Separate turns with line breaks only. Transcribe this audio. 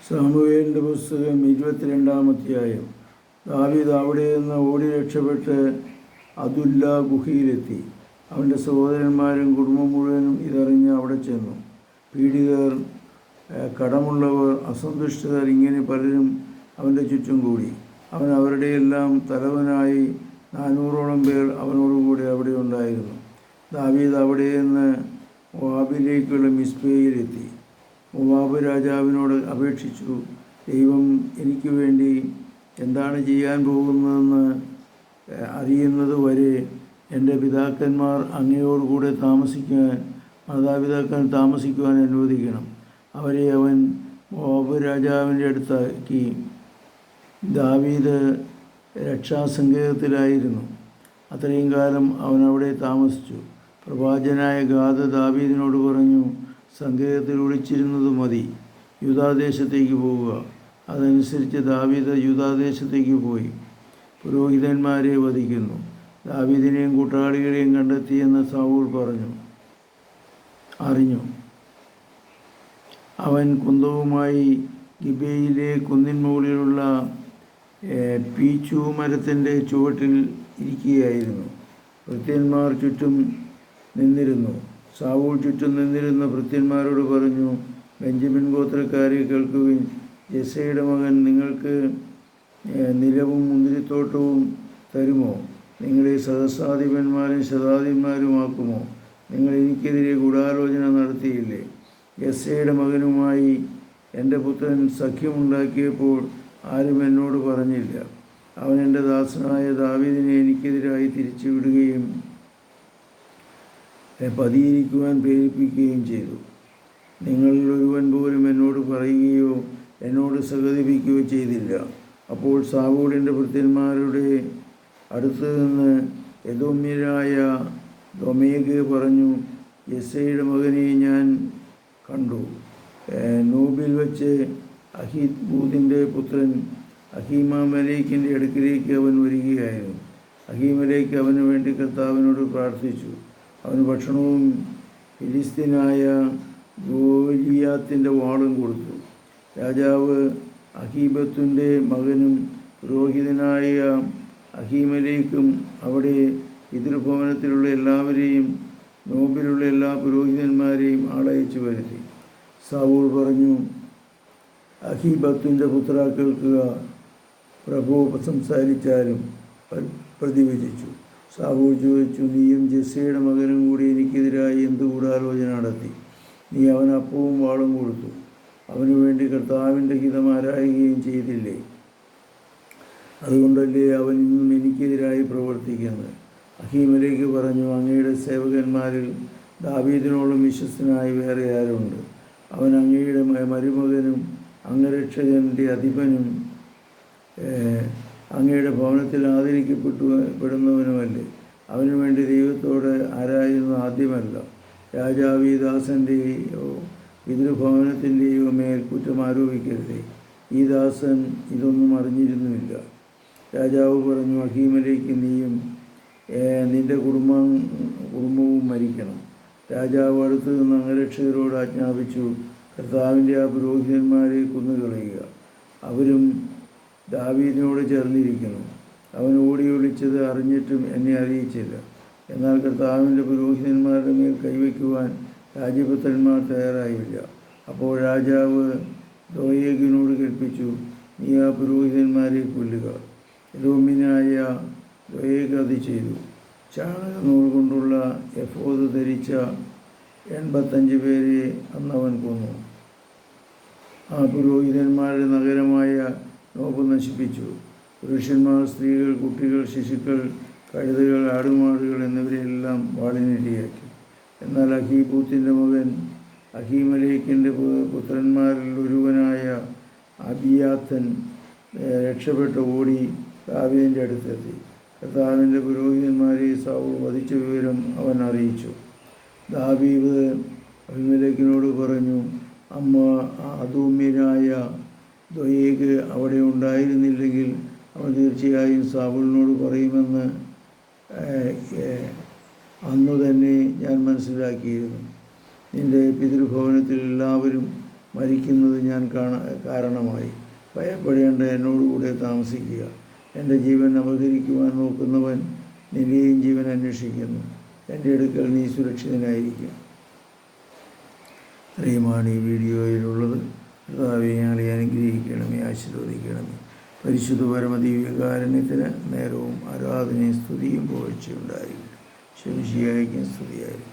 സാമുവേലിൻ്റെ പുസ്തകം 22-ാം അധ്യായം. ദാവീദ് അവിടെ നിന്ന് ഓടി രക്ഷപ്പെട്ട് അദുല്ല ഗുഹയിലെത്തി. അവൻ്റെ സഹോദരന്മാരും കുടുംബം മുഴുവനും ഇതറിഞ്ഞ് അവിടെ ചെന്നു. പീഡിതർ, കടമുള്ളവർ, അസന്തുഷ്ടർ ഇങ്ങനെ പലരും അവൻ്റെ ചുറ്റും കൂടി. അവൻ അവരുടെയെല്ലാം തലവനായി 400ഓളം പേർ അവനോടുകൂടി അവിടെ ഉണ്ടായിരുന്നു. ദാവീദ് അവിടെ നിന്ന് മോവാബിലേക്കുള്ള മിസ്പയിലെത്തി. മോവാബ് രാജാവിനോട് അപേക്ഷിച്ചു, ദൈവം എനിക്ക് വേണ്ടി എന്താണ് ചെയ്യാൻ പോകുന്നതെന്ന് അറിയുന്നത് വരെ എൻ്റെ പിതാക്കന്മാർ അങ്ങയോടുകൂടെ മാതാപിതാക്കൾ താമസിക്കുവാൻ അനുവദിക്കണം. അവരെ അവൻ മോവാബ് രാജാവിൻ്റെ അടുത്താക്കി. ദാവീദ് രക്ഷാസങ്കേതത്തിലായിരുന്നു. അത്രയും കാലം അവൻ അവിടെ താമസിച്ചു. പ്രവാചകനായ ഗാദ് ദാവീദിനോട് പറഞ്ഞു, സങ്കേതത്തിൽ ഒളിച്ചിരുന്നത് മതി, യൂദാദേശത്തേക്ക് പോവുക. അതനുസരിച്ച് ദാവീദ് യൂദാദേശത്തേക്ക് പോയി പുരോഹിതന്മാരെ വധിക്കുന്നു. ദാവീദിനെയും കൂട്ടാളികളെയും കണ്ടെത്തിയെന്ന് സൗൽ അറിഞ്ഞു. അവൻ കുന്തവുമായി ഗിബെയിലെ കുന്നിൻ മുകളിലുള്ള പീച്ചു മരത്തിൻ്റെ ചുവട്ടിൽ ഇരിക്കുകയായിരുന്നു. ഭൃത്യന്മാർ ചുറ്റും നിന്നിരുന്നു. സൗൽ ചുറ്റും നിന്നിരുന്ന ഭൃത്യന്മാരോട് പറഞ്ഞു, ബെഞ്ചമിൻ ഗോത്രക്കാരെ കേൾക്കുവിൻ. യെസ്സയുടെ മകൻ നിങ്ങൾക്ക് നിലവും മുന്തിരിത്തോട്ടവും തരുമോ? നിങ്ങളെ സഹസ്രാധിപന്മാരും ശതാധിപന്മാരുമാക്കുമോ? നിങ്ങൾ എനിക്കെതിരെ ഗൂഢാലോചന നടത്തിയില്ലേ? യെസ്സയുടെ മകനുമായി എൻ്റെ പുത്രൻ സഖ്യമുണ്ടാക്കിയപ്പോൾ ആരും എന്നോട് പറഞ്ഞില്ല. അവൻ എൻ്റെ ദാസനായ ദാവീദിനെ എനിക്കെതിരായി തിരിച്ചു വിടുകയും പതിയിരിക്കുവാൻ പ്രേരിപ്പിക്കുകയും ചെയ്തു. നിങ്ങളിൽ ഒരുവൻ പോലും എന്നോട് പറയുകയോ എന്നോട് സഹതപിക്കുകയോ ചെയ്തില്ല. അപ്പോൾ സാവൂളിൻ്റെ ഭൃത്യന്മാരുടെ അടുത്ത് നിന്ന് എദോമ്യരായ ദോമേഗ് പറഞ്ഞു, യെസ്സയുടെ മകനെ ഞാൻ കണ്ടു. നോബിൽ വെച്ച് അഹീബൂദിൻ്റെ പുത്രൻ അഹീമലേക്കിൻ്റെ അടുക്കിലേക്ക് അവൻ വരികയായിരുന്നു. അഹീമലേക്ക് അവന് വേണ്ടി കർത്താവിനോട് പ്രാർത്ഥിച്ചു. അവന് ഭക്ഷണവും ഫിലിസ്തീനായ ഗോലിയാത്തിൻ്റെ വാളും കൊടുത്തു. രാജാവ് അഹീബത്തിൻ്റെ മകനും പുരോഹിതനായ അഹീമലേക്കും അവിടെ പിതൃഭവനത്തിലുള്ള എല്ലാവരെയും നോബിലുള്ള എല്ലാ പുരോഹിതന്മാരെയും ആളയച്ചു വരുത്തി. സൗൽ പറഞ്ഞു, അഹീബത്തിൻ്റെ പുത്ര കേൾക്കുക, പ്രഭു സംസാരിച്ചാലും പ്രതിവചിച്ചു. സൗൽ ചോദിച്ചു, നീയും ജെസ്സയുടെ മകനും കൂടി എനിക്കെതിരായി എന്ത് ഗൂഢാലോചന നടത്തി? നീ അവന് അപ്പവും വാളും കൊടുത്തു. അവനു വേണ്ടി കർത്താവിൻ്റെ ഹിതം ആരായുകയും ചെയ്തില്ലേ? അതുകൊണ്ടല്ലേ അവൻ ഇന്നും എനിക്കെതിരായി പ്രവർത്തിക്കുന്നത്? അഹീമലേക്ക് പറഞ്ഞു, അങ്ങയുടെ സേവകന്മാരിൽ ദാവീദിനോളം വിശ്വസ്തനായി വേറെ ആരുണ്ട്? അവൻ അങ്ങയുടെ മരുമകനും അംഗരക്ഷകൻ്റെ അധിപനും അങ്ങയുടെ ഭവനത്തിൽ ആദരിക്കപ്പെടുന്നവനുമല്ലേ? അവനു വേണ്ടി ദൈവത്തോട് ആരായുന്നത് ആദ്യമല്ല. രാജാവ് ഈ ദാസൻ്റെയോ പിതൃഭവനത്തിൻ്റെയോ മേൽ കുറ്റം ആരോപിക്കരുതേ. ഈ ദാസൻ ഇതൊന്നും അറിഞ്ഞിരുന്നുമില്ല. രാജാവ് പറഞ്ഞു, അഹീമലേക്ക് നീയും നിൻ്റെ കുടുംബവും മരിക്കണം. രാജാവ് അടുത്തു നിന്ന് അംഗരക്ഷകരോട് ആജ്ഞാപിച്ചു, കർത്താവിൻ്റെ ആ പുരോഹിതന്മാരെ കൊന്നുകളയുക. അവരും ദാവീദിനോട് ചേർന്നിരിക്കുന്നു. അവൻ ഓടി ഒളിച്ചത് അറിഞ്ഞിട്ടും എന്നെ അറിയിച്ചില്ല. എന്നാൽ കർത്താവിൻ്റെ പുരോഹിതന്മാരുടെ മേൽ കൈവയ്ക്കുവാൻ രാജപുത്രന്മാർ തയ്യാറായില്ല. അപ്പോൾ രാജാവ് ദോയേഗിനോട് കൽപ്പിച്ചു, നീ ആ പുരോഹിതന്മാരെ കൊല്ലുക. എദോമ്യനായ ദോയേഗ് അത് ചെയ്തു. ചാണകനൂൽ കൊണ്ടുള്ള എഫോദ് ധരിച്ച 85 പേരെ അന്നവൻ കൊന്നു. ആ പുരോഹിതന്മാരുടെ നഗരമായ നോബ് നശിപ്പിച്ചു. പുരുഷന്മാർ, സ്ത്രീകൾ, കുട്ടികൾ, ശിശുക്കൾ, കഴുതകൾ, ആടുമാടുകൾ എന്നിവരെല്ലാം വാളിനിരയാക്കി. എന്നാൽ അഹീബൂത്തിൻ്റെ മകൻ അഹീമലേക്കിൻ്റെ പുത്രന്മാരിൽ ഒരുവനായ അബിയാത്തൻ രക്ഷപ്പെട്ട് ഓടി ദാവീദിൻ്റെ അടുത്തെത്തി. കർത്താവിൻ്റെ പുരോഹിതന്മാരെ സൗൽ വധിച്ച വിവരം അവൻ അറിയിച്ചു. ദാവീദ് അബീമേലെക്കിനോട് പറഞ്ഞു, അദോമ്യനായ ദോയേഗ് അവിടെ ഉണ്ടായിരുന്നില്ലെങ്കിൽ അവൻ തീർച്ചയായും സൗലിനോട് പറയുമെന്ന് അന്നു തന്നെ ഞാൻ മനസ്സിലാക്കിയിരുന്നു. നിൻ്റെ പിതൃഭവനത്തിൽ എല്ലാവരും മരിക്കുന്നത് ഞാൻ കാരണമായി. ഭയപ്പെടേണ്ട, എന്നോടുകൂടെ താമസിക്കുക. എൻ്റെ ജീവൻ അപഹരിക്കുവാൻ നോക്കുന്നവൻ നിൻ്റെയും ജീവൻ അന്വേഷിക്കുന്നു. എൻ്റെ അടുക്കൽ നീ സുരക്ഷിതനായിരിക്കും. ഇത്രയുമാണ് ഈ വീഡിയോയിലുള്ളത്. കർത്താവേ, ഞങ്ങളെ അനുഗ്രഹിക്കണമേ, ആശീർവദിക്കണമേ. പരിശുദ്ധ പരമദിവ്യകാരുണ്യത്തിന് നേരവും ആരാധനയും സ്തുതിയും പുകഴ്ചയുണ്ടായിരിക്കും. ശംശിയായിരിക്കും സ്തുതിയായിരിക്കും.